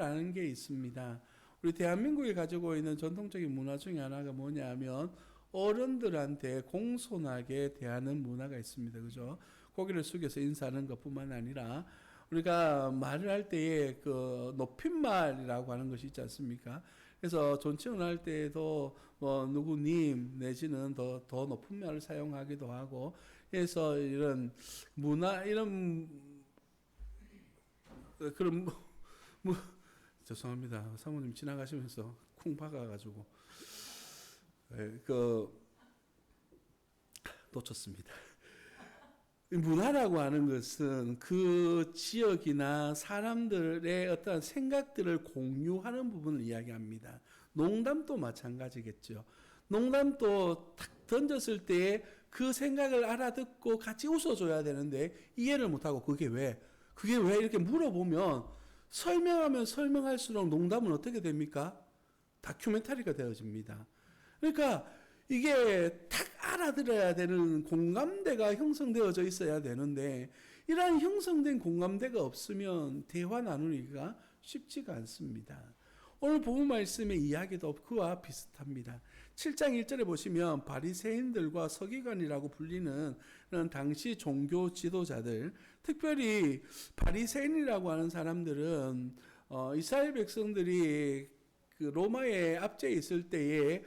문화라는 게 있습니다. 우리 대한민국이 가지고 있는 전통적인 문화 중에 하나가 뭐냐면 어른들한테 공손하게 대하는 문화가 있습니다. 그죠? 고개를 숙여서 인사하는 것뿐만 아니라 우리가 말을 할 때에 그 높임말이라고 하는 것이 있지 않습니까? 그래서 존칭을 할 때에도 뭐 누구님 내지는 더 높은 말을 사용하기도 하고, 그래서 이런 문화 이런 그런 죄송합니다. 사모님 지나가시면서 쿵 박아가지고 놓쳤습니다. 문화라고 하는 것은 그 지역이나 사람들의 어떤 생각들을 공유하는 부분을 이야기합니다. 농담도 마찬가지겠죠. 농담도 탁 던졌을 때 그 생각을 알아듣고 같이 웃어줘야 되는데 이해를 못하고 그게 왜 이렇게 물어보면 설명하면 설명할수록 농담은 어떻게 됩니까? 다큐멘터리가 되어집니다. 그러니까 이게 탁 알아들어야 되는 공감대가 형성되어져 있어야 되는데 이러한 형성된 공감대가 없으면 대화 나누기가 쉽지가 않습니다. 오늘 본문 말씀의 이야기도 그와 비슷합니다. 7장 1절에 보시면 바리새인들과 서기관이라고 불리는 당시 종교 지도자들, 특별히 바리새인이라고 하는 사람들은 이스라엘 백성들이 그 로마에 압제해 있을 때에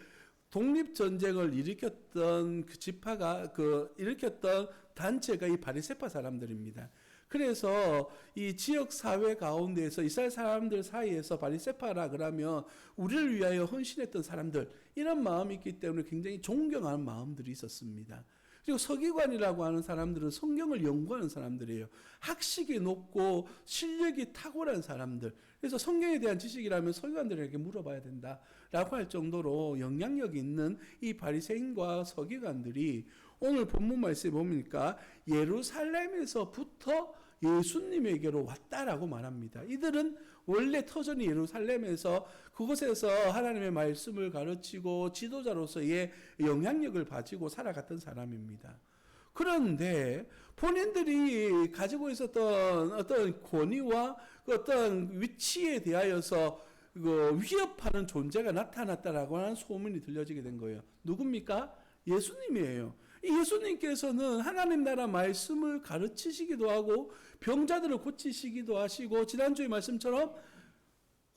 독립전쟁을 일으켰던 그 지파가 일으켰던 단체가 이 바리새파 사람들입니다. 그래서 이 지역 사회 가운데에서 이스라엘 사람들 사이에서 바리새파라 그러면 우리를 위하여 헌신했던 사람들, 이런 마음이 있기 때문에 굉장히 존경하는 마음들이 있었습니다. 그리고 서기관이라고 하는 사람들은 성경을 연구하는 사람들이에요. 학식이 높고 실력이 탁월한 사람들. 그래서 성경에 대한 지식이라면 서기관들에게 물어봐야 된다라고 할 정도로 영향력이 있는 이 바리새인과 서기관들이 오늘 본문 말씀에 보니까 예루살렘에서부터 예수님에게로 왔다라고 말합니다. 이들은 원래 터전이 예루살렘에서 그곳에서 하나님의 말씀을 가르치고 지도자로서의 영향력을 가지고 살아갔던 사람입니다. 그런데 본인들이 가지고 있었던 어떤 권위와 어떤 위치에 대하여서 위협하는 존재가 나타났다라고 하는 소문이 들려지게 된 거예요. 누굽니까? 예수님이에요. 예수님께서는 하나님 나라 말씀을 가르치시기도 하고 병자들을 고치시기도 하시고 지난주의 말씀처럼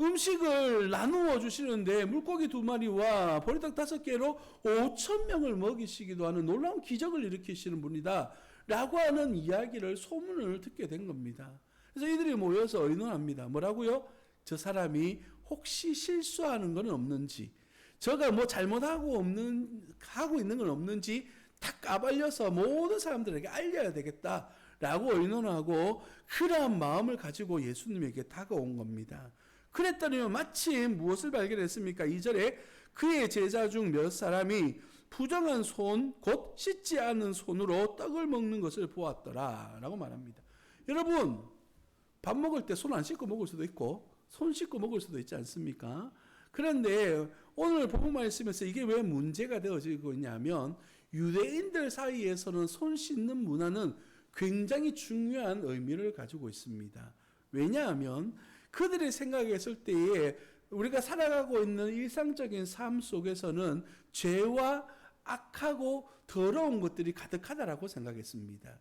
음식을 나누어 주시는데 물고기 2마리와 보리떡 5개로 5,000명을 먹이시기도 하는 놀라운 기적을 일으키시는 분이다 라고 하는 이야기를 소문을 듣게 된 겁니다. 그래서 이들이 모여서 의논합니다. 뭐라고요? 저 사람이 혹시 실수하는 건 없는지, 저가 뭐 잘못하고 하고 있는 건 없는지 탁 까발려서 모든 사람들에게 알려야 되겠다라고 의논하고 그러한 마음을 가지고 예수님에게 다가온 겁니다. 그랬더니 마침 무엇을 발견했습니까? 2절에 그의 제자 중 몇 사람이 부정한 손, 곧 씻지 않은 손으로 떡을 먹는 것을 보았더라 라고 말합니다. 여러분, 밥 먹을 때 손 안 씻고 먹을 수도 있고 손 씻고 먹을 수도 있지 않습니까? 그런데 오늘 본문 말씀에서 이게 왜 문제가 되어지고 있냐면 유대인들 사이에서는 손 씻는 문화는 굉장히 중요한 의미를 가지고 있습니다. 왜냐하면 그들이 생각했을 때에 우리가 살아가고 있는 일상적인 삶 속에서는 죄와 악하고 더러운 것들이 가득하다라고 생각했습니다.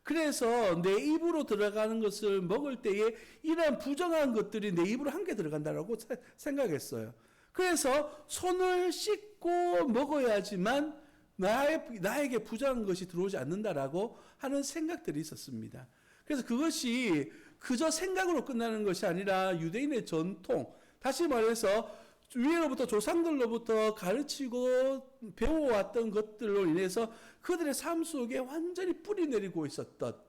그래서 내 입으로 들어가는 것을 먹을 때에 이러한 부정한 것들이 내 입으로 함께 들어간다라고 생각했어요. 그래서 손을 씻고 먹어야지만 나에게 부정한 것이 들어오지 않는다라고 하는 생각들이 있었습니다. 그래서 그것이 그저 생각으로 끝나는 것이 아니라 유대인의 전통, 다시 말해서 위로부터 조상들로부터 가르치고 배워왔던 것들로 인해서 그들의 삶 속에 완전히 뿌리 내리고 있었던,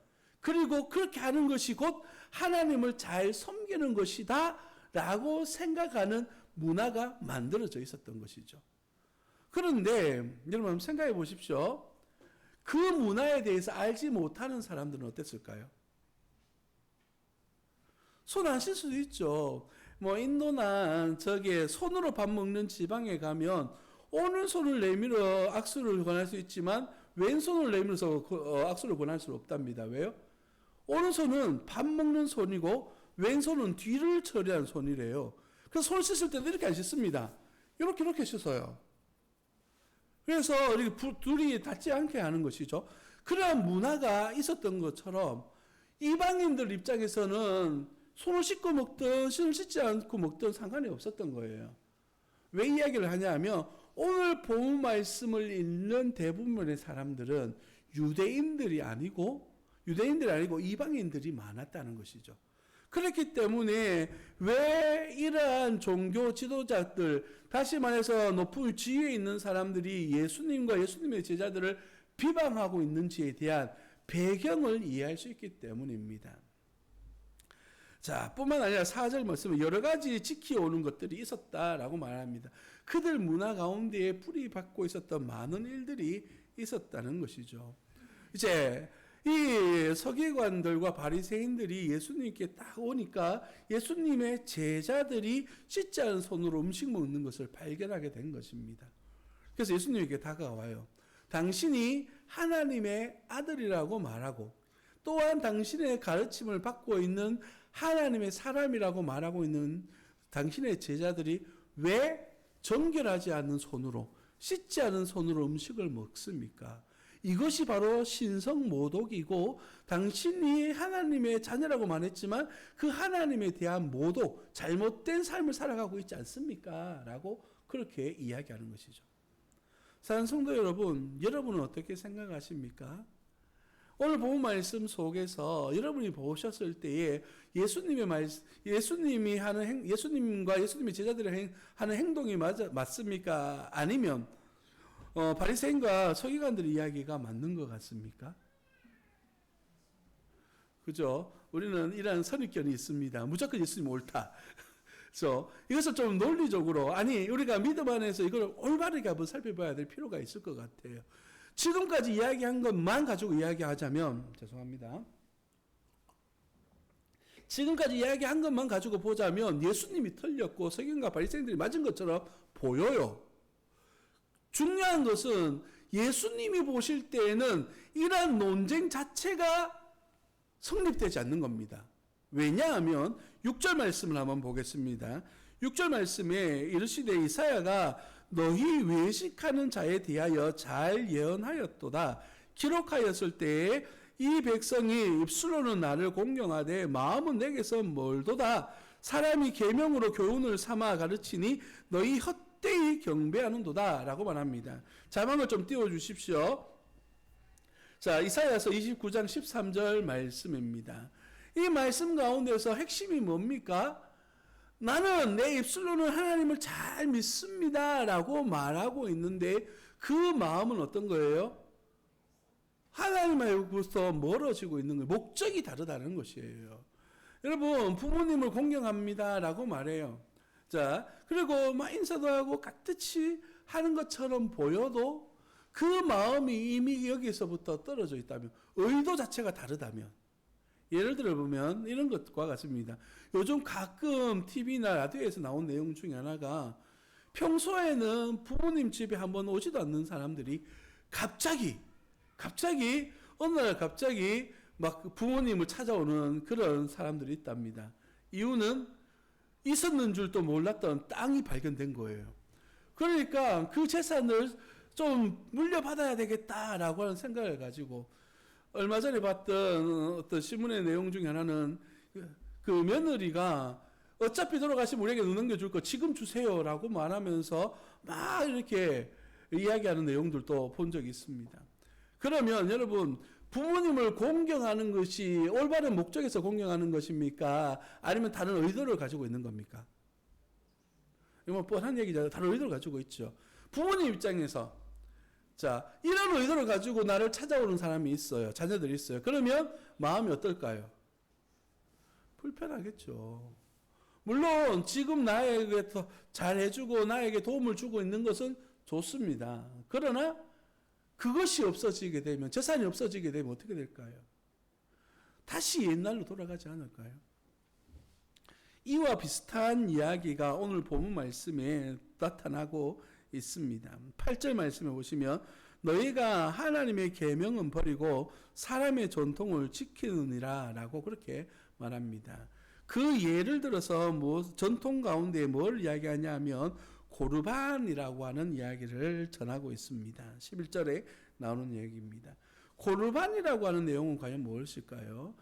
그리고 그렇게 하는 것이 곧 하나님을 잘 섬기는 것이다 라고 생각하는 문화가 만들어져 있었던 것이죠. 그런데 여러분 생각해 보십시오. 그 문화에 대해서 알지 못하는 사람들은 어땠을까요? 손 안 씻을 수도 있죠. 뭐 인도나 손으로 밥 먹는 지방에 가면 오른손을 내밀어 악수를 권할 수 있지만 왼손을 내밀어서 악수를 권할 수 없답니다. 왜요? 오른손은 밥 먹는 손이고 왼손은 뒤를 처리한 손이래요. 그래서 손 씻을 때도 이렇게 안 씻습니다. 이렇게 씻어요. 그래서 이렇게 둘이 닿지 않게 하는 것이죠. 그러한 문화가 있었던 것처럼 이방인들 입장에서는 손을 씻고 먹든 손을 씻지 않고 먹든 상관이 없었던 거예요. 왜 이야기를 하냐면 오늘 본문 말씀을 읽는 대부분의 사람들은 유대인들이 아니고 이방인들이 많았다는 것이죠. 그렇기 때문에 왜 이러한 종교 지도자들, 다시 말해서 높은 지위에 있는 사람들이 예수님과 예수님의 제자들을 비방하고 있는지에 대한 배경을 이해할 수 있기 때문입니다. 자, 뿐만 아니라 4절 말씀에 여러 가지 지켜오는 것들이 있었다라고 말합니다. 그들 문화 가운데에 뿌리 박고 있었던 많은 일들이 있었다는 것이죠. 이제 이 서기관들과 바리새인들이 예수님께 딱 오니까 예수님의 제자들이 씻지 않은 손으로 음식 먹는 것을 발견하게 된 것입니다. 그래서 예수님에게 다가와요. 당신이 하나님의 아들이라고 말하고 또한 당신의 가르침을 받고 있는 하나님의 사람이라고 말하고 있는 당신의 제자들이 왜 정결하지 않은 손으로, 씻지 않은 손으로 음식을 먹습니까? 이것이 바로 신성모독이고 당신이 하나님의 자녀라고 말했지만 그 하나님에 대한 모독, 잘못된 삶을 살아가고 있지 않습니까? 라고 그렇게 이야기하는 것이죠. 사랑하는 성도 여러분, 여러분은 어떻게 생각하십니까? 오늘 본 말씀 속에서 여러분이 보셨을 때에 예수님과 예수님의 제자들이 하는 행동이 맞습니까? 아니면 바리새인과 서기관들의 이야기가 맞는 것 같습니까? 그죠? 우리는 이런 선입견이 있습니다. 무조건 예수님 옳다. 그래서 이것을 좀 논리적으로, 우리가 믿음 안에서 이걸 올바르게 한번 살펴봐야 될 필요가 있을 것 같아요. 지금까지 이야기한 것만 가지고 이야기하자면, 지금까지 이야기한 것만 가지고 보자면 예수님이 틀렸고 서기관과 바리새인들이 맞은 것처럼 보여요. 중요한 것은 예수님이 보실 때에는 이러한 논쟁 자체가 성립되지 않는 겁니다. 왜냐하면 6절 말씀을 한번 보겠습니다. 6절 말씀에 이르시되 이사야가 너희 외식하는 자에 대하여 잘 예언하였도다. 기록하였을 때에 이 백성이 입술로는 나를 공경하되 마음은 내게서 멀도다. 사람이 계명으로 교훈을 삼아 가르치니 너희 헛되이 경배하는도다 라고 말합니다. 자막을 좀 띄워주십시오. 자, 이사야서 29장 13절 말씀입니다. 이 말씀 가운데서 핵심이 뭡니까? 나는 내 입술로는 하나님을 잘 믿습니다 라고 말하고 있는데 그 마음은 어떤 거예요? 하나님으로부터 멀어지고 있는 거예요. 목적이 다르다는 것이에요. 여러분, 부모님을 공경합니다 라고 말해요. 자, 그리고 막 인사도 하고 깍듯이 하는 것처럼 보여도 그 마음이 이미 여기서부터 떨어져 있다면, 의도 자체가 다르다면, 예를 들어 보면 이런 것과 같습니다. 요즘 가끔 TV나 라디오에서 나온 내용 중에 하나가 평소에는 부모님 집에 한번 오지도 않는 사람들이 갑자기 어느 날 갑자기 막 부모님을 찾아오는 그런 사람들이 있답니다. 이유는 있었는 줄도 몰랐던 땅이 발견된 거예요. 그러니까 그 재산을 좀 물려받아야 되겠다라고 하는 생각을 가지고, 얼마 전에 봤던 어떤 신문의 내용 중에 하나는 그 며느리가 어차피 돌아가시면 우리에게 넘겨줄 거 지금 주세요라고 말하면서 막 이렇게 이야기하는 내용들도 본 적이 있습니다. 그러면 여러분, 부모님을 공경하는 것이 올바른 목적에서 공경하는 것입니까? 아니면 다른 의도를 가지고 있는 겁니까? 이거 뻔한 얘기잖아요. 다른 의도를 가지고 있죠. 부모님 입장에서 자, 이런 의도를 가지고 나를 찾아오는 사람이 있어요. 자녀들이 있어요. 그러면 마음이 어떨까요? 불편하겠죠. 물론 지금 나에게 더 잘해주고 나에게 도움을 주고 있는 것은 좋습니다. 그러나 그것이 없어지게 되면, 재산이 없어지게 되면 어떻게 될까요? 다시 옛날로 돌아가지 않을까요? 이와 비슷한 이야기가 오늘 본문 말씀에 나타나고 있습니다. 8절 말씀에 보시면 너희가 하나님의 계명은 버리고 사람의 전통을 지키느니라 라고 그렇게 말합니다. 그 예를 들어서 전통 가운데 뭘 이야기하냐면 고르반이라고 하는 이야기를 전하고 있습니다. 11절에 나오는 얘기입니다. 고르반이라고 하는 내용은 과연 무엇일까요?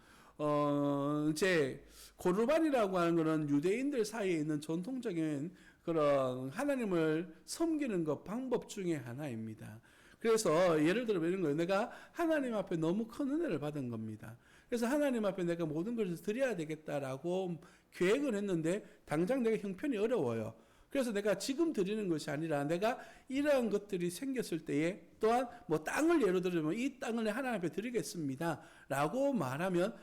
이제 고르반이라고 하는 것은 유대인들 사이에 있는 전통적인 그런 하나님을 섬기는 것 방법 중에 하나입니다. 그래서 예를 들어 이런 거예요. 내가 하나님 앞에 너무 큰 은혜를 받은 겁니다. 그래서 하나님 앞에 내가 모든 것을 드려야 되겠다라고 계획을 했는데 당장 내가 형편이 어려워요. 그래서 내가 지금 드리는 것이 아니라 내가 이러한 것들이 생겼을 때에 또한 땅을 예로 들면 이 땅을 하나님 앞에 드리겠습니다 라고 말하면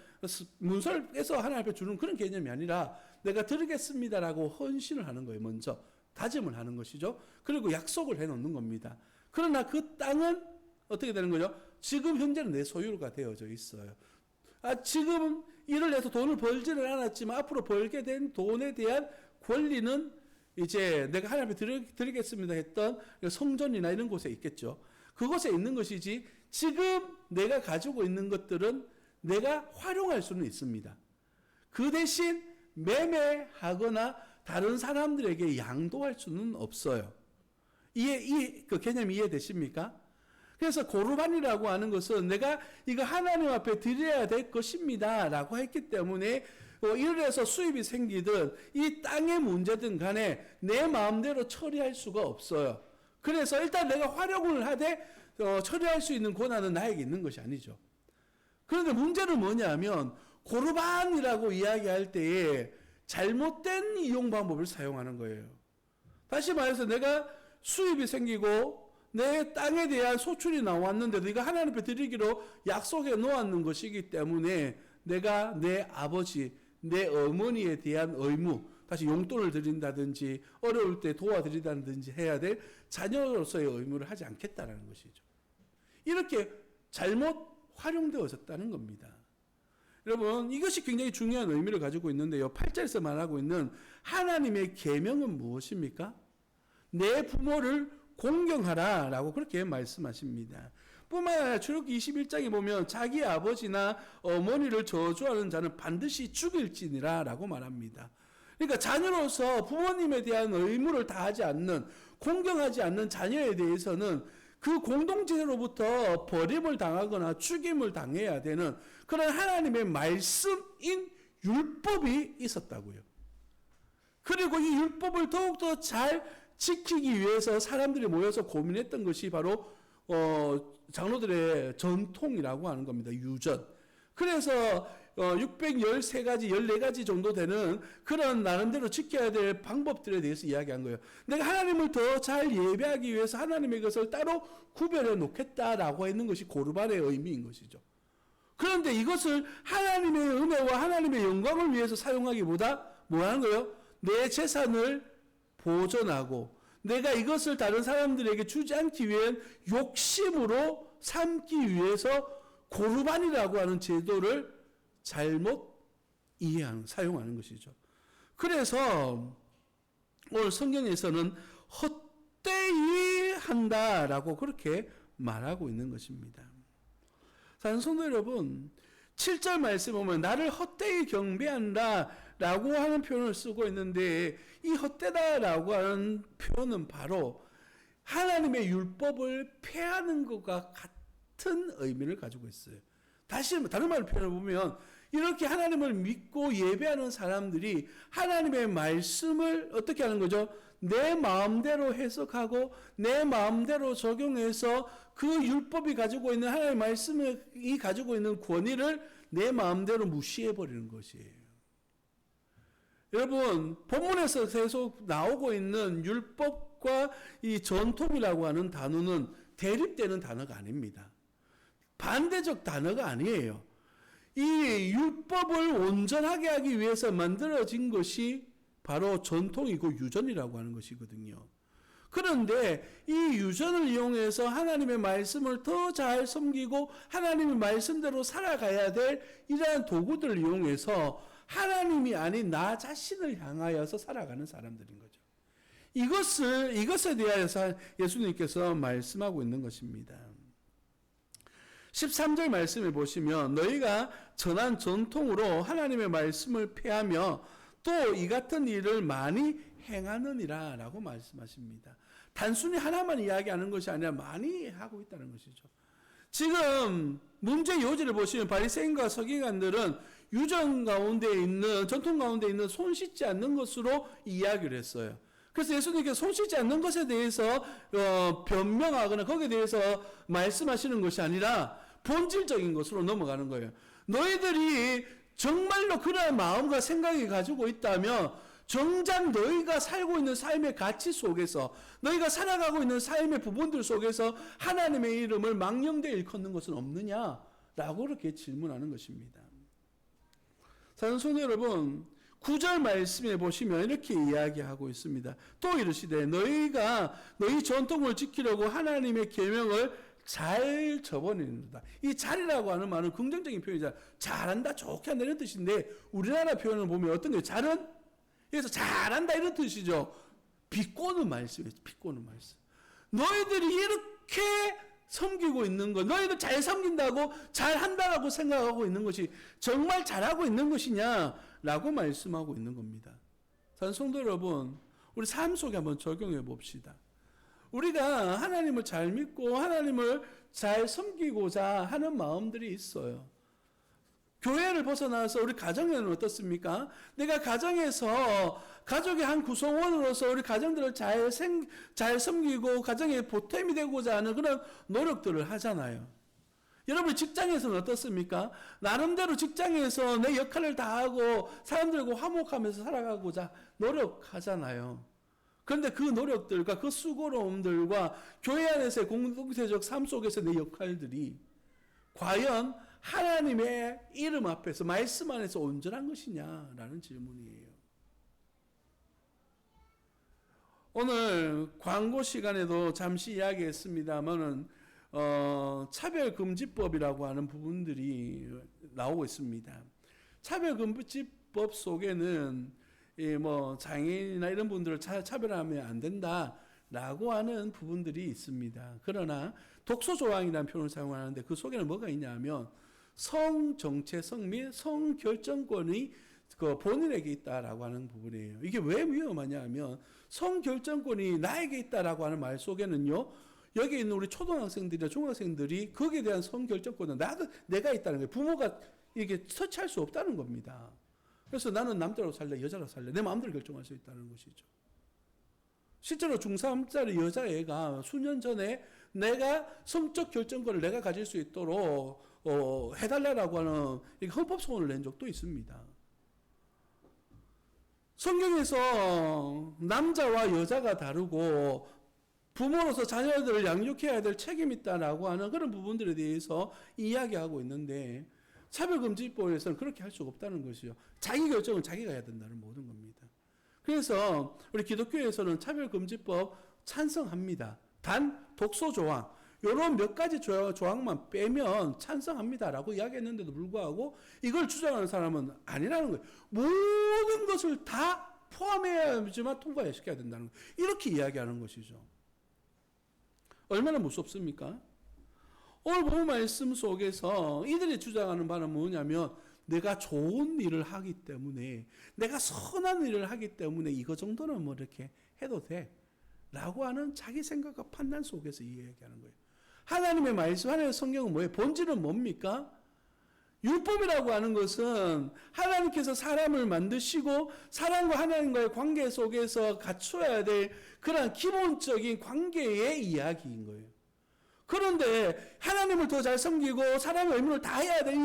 문서를 빼서 하나님 앞에 주는 그런 개념이 아니라 내가 드리겠습니다 라고 헌신을 하는 거예요. 먼저 다짐을 하는 것이죠. 그리고 약속을 해놓는 겁니다. 그러나 그 땅은 어떻게 되는 거죠? 지금 현재는 내 소유가 되어져 있어요. 지금 일을 해서 돈을 벌지는 않았지만 앞으로 벌게 된 돈에 대한 권리는 이제 내가 하나님 앞에 드리겠습니다 했던 성전이나 이런 곳에 있겠죠. 그곳에 있는 것이지 지금 내가 가지고 있는 것들은 내가 활용할 수는 있습니다. 그 대신 매매하거나 다른 사람들에게 양도할 수는 없어요. 그 개념 이해되십니까? 그래서 고르반이라고 하는 것은 내가 이거 하나님 앞에 드려야 될 것입니다 라고 했기 때문에 이를 해서 수입이 생기든 이 땅의 문제든 간에 내 마음대로 처리할 수가 없어요. 그래서 일단 내가 활용을 하되 처리할 수 있는 권한은 나에게 있는 것이 아니죠. 그런데 문제는 뭐냐면 고르반이라고 이야기할 때에 잘못된 이용 방법을 사용하는 거예요. 다시 말해서 내가 수입이 생기고 내 땅에 대한 소출이 나왔는데도 이거 하나님 앞에 드리기로 약속해 놓았는 것이기 때문에 내가 내 아버지, 내 어머니에 대한 의무, 다시 용돈을 드린다든지 어려울 때 도와드리다든지 해야 될 자녀로서의 의무를 하지 않겠다는 것이죠. 이렇게 잘못 활용되어졌다는 겁니다. 여러분, 이것이 굉장히 중요한 의미를 가지고 있는데요. 8절에서 말하고 있는 하나님의 계명은 무엇입니까? 내 부모를 공경하라 라고 그렇게 말씀하십니다. 뿐만 아니라 출애굽기 21장에 보면 자기 아버지나 어머니를 저주하는 자는 반드시 죽일지니라 라고 말합니다. 그러니까 자녀로서 부모님에 대한 의무를 다하지 않는, 공경하지 않는 자녀에 대해서는 그 공동체로부터 버림을 당하거나 죽임을 당해야 되는 그런 하나님의 말씀인 율법이 있었다고요. 그리고 이 율법을 더욱더 잘 지키기 위해서 사람들이 모여서 고민했던 것이 바로 장로들의 전통이라고 하는 겁니다. 유전. 그래서 613가지, 14가지 정도 되는 그런 나름대로 지켜야 될 방법들에 대해서 이야기한 거예요. 내가 하나님을 더 잘 예배하기 위해서 하나님의 것을 따로 구별해 놓겠다라고 했는 것이 고르반의 의미인 것이죠. 그런데 이것을 하나님의 은혜와 하나님의 영광을 위해서 사용하기보다 뭐 하는 거예요? 내 재산을 보존하고 내가 이것을 다른 사람들에게 주지 않기 위한 욕심으로 삼기 위해서 고르반이라고 하는 제도를 잘못 사용하는 것이죠. 그래서 오늘 성경에서는 헛되이 한다라고 그렇게 말하고 있는 것입니다. 사랑하는 성도 여러분, 7절 말씀 보면 나를 헛되이 경배한다 라고 하는 표현을 쓰고 있는데 이 헛되다라고 하는 표현은 바로 하나님의 율법을 폐하는 것과 같은 의미를 가지고 있어요. 다른 말로 표현을 보면 이렇게 하나님을 믿고 예배하는 사람들이 하나님의 말씀을 어떻게 하는 거죠? 내 마음대로 해석하고 내 마음대로 적용해서 그 율법이 가지고 있는 하나님의 말씀이 가지고 있는 권위를 내 마음대로 무시해버리는 것이에요. 여러분, 본문에서 계속 나오고 있는 율법과 이 전통이라고 하는 단어는 대립되는 단어가 아닙니다. 반대적 단어가 아니에요. 이 율법을 온전하게 하기 위해서 만들어진 것이 바로 전통이고 유전이라고 하는 것이거든요. 그런데 이 유전을 이용해서 하나님의 말씀을 더 잘 섬기고 하나님의 말씀대로 살아가야 될 이러한 도구들을 이용해서 하나님이 아닌 나 자신을 향하여서 살아가는 사람들인 거죠. 이것에 대하여서 예수님께서 말씀하고 있는 것입니다. 13절 말씀에 보시면 너희가 전한 전통으로 하나님의 말씀을 폐하며 또 이 같은 일을 많이 행하느니라 라고 말씀하십니다. 단순히 하나만 이야기하는 것이 아니라 많이 하고 있다는 것이죠. 지금 문제 요지를 보시면 바리새인과 서기관들은 유전 가운데 있는, 전통 가운데 있는 손 씻지 않는 것으로 이야기를 했어요. 그래서 예수님께서 손 씻지 않는 것에 대해서 변명하거나 거기에 대해서 말씀하시는 것이 아니라 본질적인 것으로 넘어가는 거예요. 너희들이 정말로 그런 마음과 생각이 가지고 있다면 정작 너희가 살고 있는 삶의 가치 속에서, 너희가 살아가고 있는 삶의 부분들 속에서 하나님의 이름을 망령되이 일컫는 것은 없느냐라고 그렇게 질문하는 것입니다. 사랑하는 성도 여러분, 9절 말씀에 보시면 이렇게 이야기하고 있습니다. 또 이르시되 너희가 너희 전통을 지키려고 하나님의 계명을 잘 저버리는다. 이 잘이라고 하는 말은 긍정적인 표현이잖아요. 잘한다, 좋게 한다 이런 뜻인데 우리나라 표현을 보면 어떤 거예요? 잘은? 그래서 잘한다 이런 뜻이죠. 비꼬는 말씀이에요. 비꼬는 말씀. 너희들이 이렇게 섬기고 있는 것, 너희들 잘 섬긴다고 잘한다라고 생각하고 있는 것이 정말 잘하고 있는 것이냐라고 말씀하고 있는 겁니다. 사랑하는 성도 여러분, 우리 삶 속에 한번 적용해 봅시다. 우리가 하나님을 잘 믿고 하나님을 잘 섬기고자 하는 마음들이 있어요. 교회를 벗어나서 우리 가정에는 어떻습니까? 내가 가정에서 가족의 한 구성원으로서 우리 가정들을 잘 섬기고 가정의 보탬이 되고자 하는 그런 노력들을 하잖아요. 여러분 직장에서는 어떻습니까? 나름대로 직장에서 내 역할을 다하고 사람들과 화목하면서 살아가고자 노력하잖아요. 그런데 그 노력들과 그 수고로움들과 교회 안에서의 공동체적 삶 속에서 내 역할들이 과연 하나님의 이름 앞에서 말씀 안에서 온전한 것이냐라는 질문이에요. 오늘 광고 시간에도 잠시 이야기했습니다만은 차별금지법이라고 하는 부분들이 나오고 있습니다. 차별금지법 속에는 장애인이나 이런 분들을 차별하면 안 된다라고 하는 부분들이 있습니다. 그러나 독소조항이라는 표현을 사용하는데 그 속에는 뭐가 있냐면 성정체성 및 성결정권이 본인에게 있다라고 하는 부분이에요. 이게 왜 위험하냐 하면 성결정권이 나에게 있다라고 하는 말 속에는요, 여기 있는 우리 초등학생들이나 중학생들이 거기에 대한 성결정권은 내가 있다는 거예요. 부모가 이게 터치할 수 없다는 겁니다. 그래서 나는 남자로 살래, 여자로 살래, 내 마음대로 결정할 수 있다는 것이죠. 실제로 중3짜리 여자애가 수년 전에 내가 성적 결정권을 내가 가질 수 있도록 해달라고 하는 헌법소원을 낸 적도 있습니다. 성경에서 남자와 여자가 다르고 부모로서 자녀들을 양육해야 될 책임이 있다라고 하는 그런 부분들에 대해서 이야기하고 있는데 차별금지법에서는 그렇게 할 수가 없다는 것이죠. 자기 결정은 자기가 해야 된다는 모든 겁니다. 그래서 우리 기독교에서는 차별금지법 찬성합니다. 단 독소조항 이런 몇 가지 조항만 빼면 찬성합니다라고 이야기했는데도 불구하고 이걸 주장하는 사람은 아니라는 거예요. 모든 것을 다 포함해야지만 통과시켜야 된다는 거예요. 이렇게 이야기하는 것이죠. 얼마나 무섭습니까? 오늘 본 말씀 속에서 이들이 주장하는 바는 뭐냐면 내가 좋은 일을 하기 때문에, 내가 선한 일을 하기 때문에 이거 정도는 뭐 이렇게 해도 돼 라고 하는 자기 생각과 판단 속에서 이야기하는 거예요. 하나님의 말씀, 하나님의 성경은 뭐예요? 본질은 뭡니까? 율법이라고 하는 것은 하나님께서 사람을 만드시고 사람과 하나님과의 관계 속에서 갖춰야 될 그런 기본적인 관계의 이야기인 거예요. 그런데 하나님을 더 잘 섬기고 사람의 의무를 다해야 될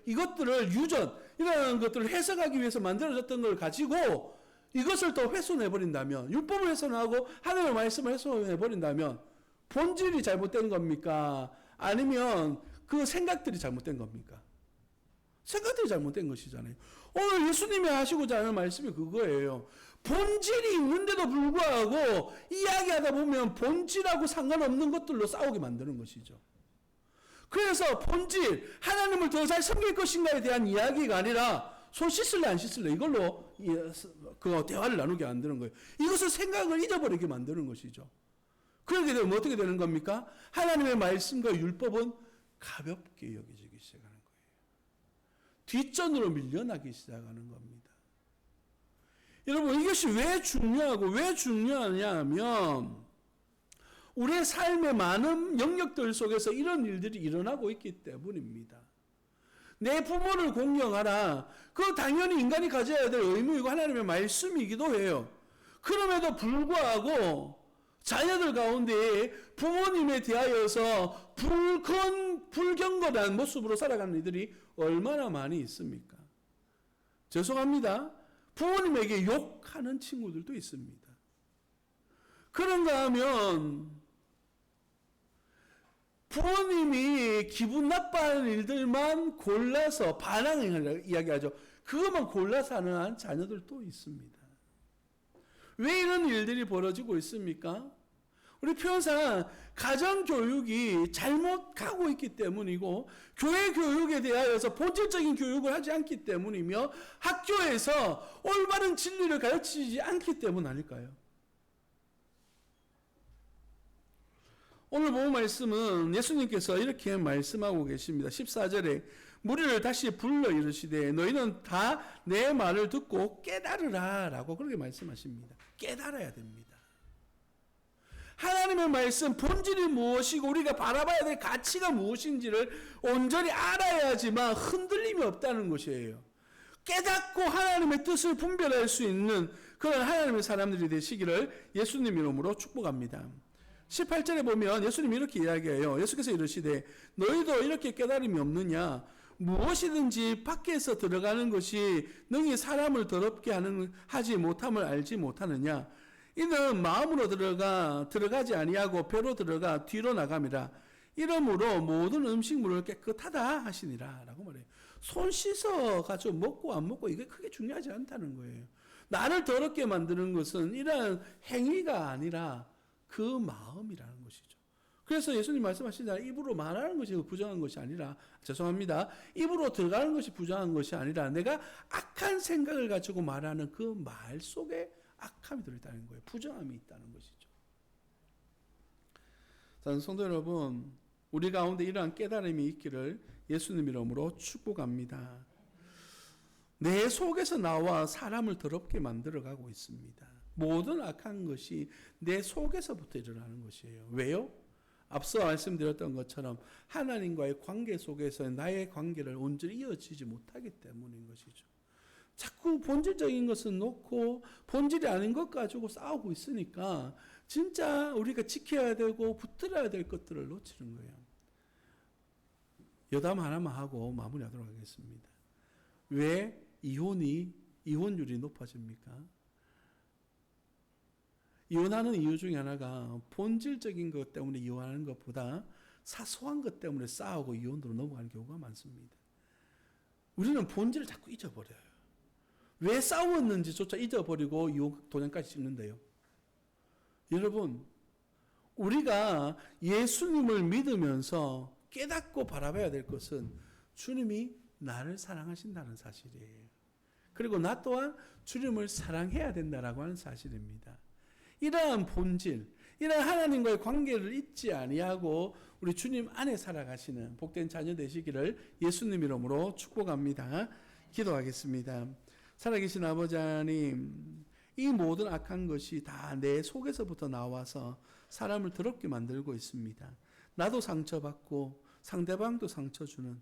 이것들을 유전, 이런 것들을 해석하기 위해서 만들어졌던 걸 가지고 이것을 또 훼손해버린다면, 율법을 훼손하고 하나님의 말씀을 훼손해버린다면 본질이 잘못된 겁니까? 아니면 그 생각들이 잘못된 겁니까? 생각들이 잘못된 것이잖아요. 오늘 예수님이 하시고자 하는 말씀이 그거예요. 본질이 있는데도 불구하고 이야기하다 보면 본질하고 상관없는 것들로 싸우게 만드는 것이죠. 그래서 본질, 하나님을 더 잘 섬길 것인가에 대한 이야기가 아니라 손 씻을래 안 씻을래 이걸로 그 대화를 나누게 만드는 거예요. 이것을 생각을 잊어버리게 만드는 것이죠. 그렇게 되면 어떻게 되는 겁니까? 하나님의 말씀과 율법은 가볍게 여겨지기 시작하는 거예요. 뒷전으로 밀려나기 시작하는 겁니다. 여러분, 이것이 왜 중요하고 왜 중요하냐 하면 우리의 삶의 많은 영역들 속에서 이런 일들이 일어나고 있기 때문입니다. 내 부모를 공경하라. 그 당연히 인간이 가져야 될 의무이고 하나님의 말씀이기도 해요. 그럼에도 불구하고 자녀들 가운데 부모님에 대하여서 불경건한 모습으로 살아가는 이들이 얼마나 많이 있습니까? 죄송합니다. 부모님에게 욕하는 친구들도 있습니다. 그런가 하면 부모님이 기분 나빠하는 일들만 골라서 반항을 이야기하죠. 그것만 골라서 하는 자녀들도 있습니다. 왜 이런 일들이 벌어지고 있습니까? 우리 표현상 가정교육이 잘못 가고 있기 때문이고 교회 교육에 대하여서 본질적인 교육을 하지 않기 때문이며 학교에서 올바른 진리를 가르치지 않기 때문 아닐까요? 오늘 본 말씀은 예수님께서 이렇게 말씀하고 계십니다. 14절에 무리를 다시 불러 이르시되 너희는 다 내 말을 듣고 깨달으라 라고 그렇게 말씀하십니다. 깨달아야 됩니다. 하나님의 말씀 본질이 무엇이고 우리가 바라봐야 될 가치가 무엇인지를 온전히 알아야지만 흔들림이 없다는 것이에요. 깨닫고 하나님의 뜻을 분별할 수 있는 그런 하나님의 사람들이 되시기를 예수님 이름으로 축복합니다. 18절에 보면 예수님이 이렇게 이야기해요. 예수께서 이르시되 너희도 이렇게 깨달음이 없느냐? 무엇이든지 밖에서 들어가는 것이 능히 사람을 더럽게 하지 못함을 알지 못하느냐? 이는 마음으로 들어가지 아니하고 배로 들어가 뒤로 나감이라. 이러므로 모든 음식물을 깨끗하다 하시니라 라고 말해요. 손 씻어 가지고 먹고 안 먹고 이게 크게 중요하지 않다는 거예요. 나를 더럽게 만드는 것은 이런 행위가 아니라 그 마음이라는 것이죠. 그래서 예수님 말씀하시잖아요. 입으로 말하는 것이 부정한 것이 아니라, 죄송합니다. 입으로 들어가는 것이 부정한 것이 아니라 내가 악한 생각을 가지고 말하는 그 말 속에 악함이 들어있다는 거예요. 부정함이 있다는 것이죠. 저는 성도 여러분, 우리 가운데 이러한 깨달음이 있기를 예수님 이름으로 축복합니다. 내 속에서 나와 사람을 더럽게 만들어가고 있습니다. 모든 악한 것이 내 속에서부터 일어나는 것이에요. 왜요? 앞서 말씀드렸던 것처럼 하나님과의 관계 속에서 나의 관계를 온전히 이어지지 못하기 때문인 것이죠. 자꾸 본질적인 것은 놓고 본질이 아닌 것 가지고 싸우고 있으니까 진짜 우리가 지켜야 되고 붙들어야 될 것들을 놓치는 거예요. 여담 하나만 하고 마무리하도록 하겠습니다. 왜 이혼율이 높아집니까? 이혼하는 이유 중에 하나가 본질적인 것 때문에 이혼하는 것보다 사소한 것 때문에 싸우고 이혼으로 넘어가는 경우가 많습니다. 우리는 본질을 자꾸 잊어버려요. 왜 싸웠는지조차 잊어버리고 이혼 도장까지 찍는데요. 여러분, 우리가 예수님을 믿으면서 깨닫고 바라봐야 될 것은 주님이 나를 사랑하신다는 사실이에요. 그리고 나 또한 주님을 사랑해야 된다라고 하는 사실입니다. 이러한 본질, 이러한 하나님과의 관계를 잊지 아니하고 우리 주님 안에 살아가시는 복된 자녀 되시기를 예수님 이름으로 축복합니다. 기도하겠습니다. 살아계신 아버지 하나님, 이 모든 악한 것이 다 내 속에서부터 나와서 사람을 더럽게 만들고 있습니다. 나도 상처받고 상대방도 상처 주는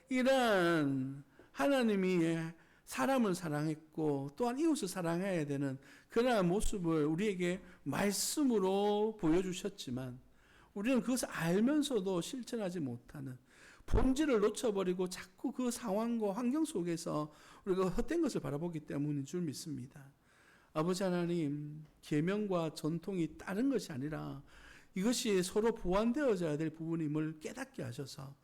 이러한 하나님이 사람을 사랑했고 또한 이웃을 사랑해야 되는 그러한 모습을 우리에게 말씀으로 보여주셨지만 우리는 그것을 알면서도 실천하지 못하는 본질을 놓쳐버리고 자꾸 그 상황과 환경 속에서 우리가 헛된 것을 바라보기 때문인 줄 믿습니다. 아버지 하나님, 계명과 전통이 다른 것이 아니라 이것이 서로 보완되어져야 될 부분임을 깨닫게 하셔서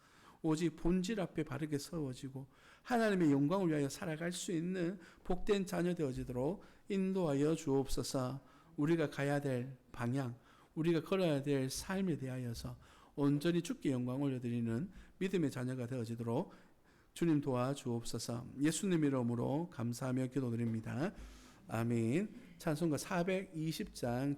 오직 본질 앞에 바르게 세워지고 하나님의 영광을 위하여 살아갈 수 있는 복된 자녀 되어지도록 인도하여 주옵소서. 우리가 가야 될 방향, 우리가 걸어야 될 삶에 대하여서 온전히 주께 영광 올려드리는 믿음의 자녀가 되어지도록 주님 도와주옵소서. 예수님 이름으로 감사하며 기도드립니다. 아멘. 찬송가 420장 찬양